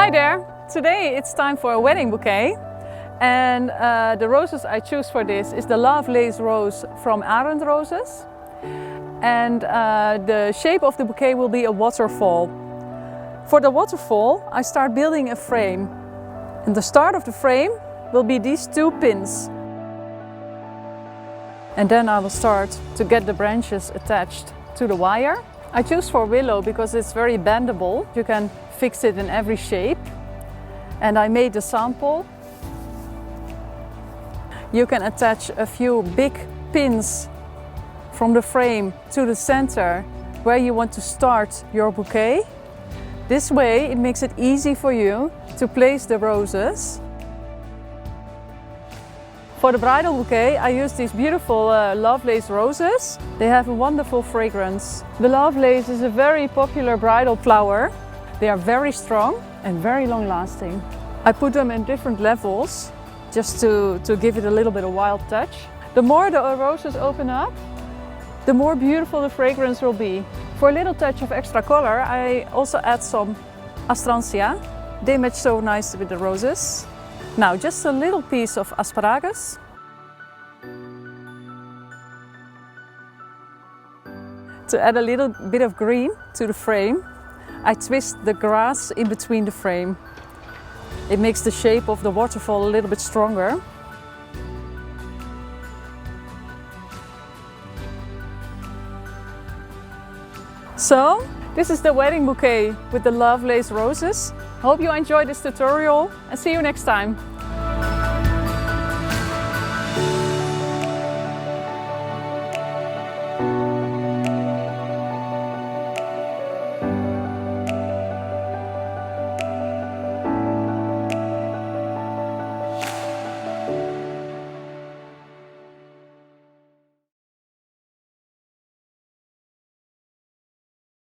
Hi there! Today it's time for a wedding bouquet, and the roses I choose for this is the Lovelace rose from Arend Roses, and the shape of the bouquet will be a waterfall. For the waterfall I start building a frame, and the start of the frame will be these two pins, and then I will start to get the branches attached to the wire. I choose for willow because it's very bendable. You can fix it in every shape. And I made a sample. You can attach a few big pins from the frame to the center where you want to start your bouquet. This way it makes it easy for you to place the roses. For the bridal bouquet I use these beautiful Lovelace roses. They have a wonderful fragrance. The Lovelace is a very popular bridal flower. They are very strong and very long lasting. I put them in different levels just to give it a little bit of wild touch. The more the roses open up, the more beautiful the fragrance will be. For a little touch of extra color I also add some astrantia. They match so nice with the roses. Now just a little piece of asparagus. To add a little bit of green to the frame, I twist the grass in between the frame. It makes the shape of the waterfall a little bit stronger. So, this is the wedding bouquet with the Lovelace roses. Hope you enjoyed this tutorial and see you next time.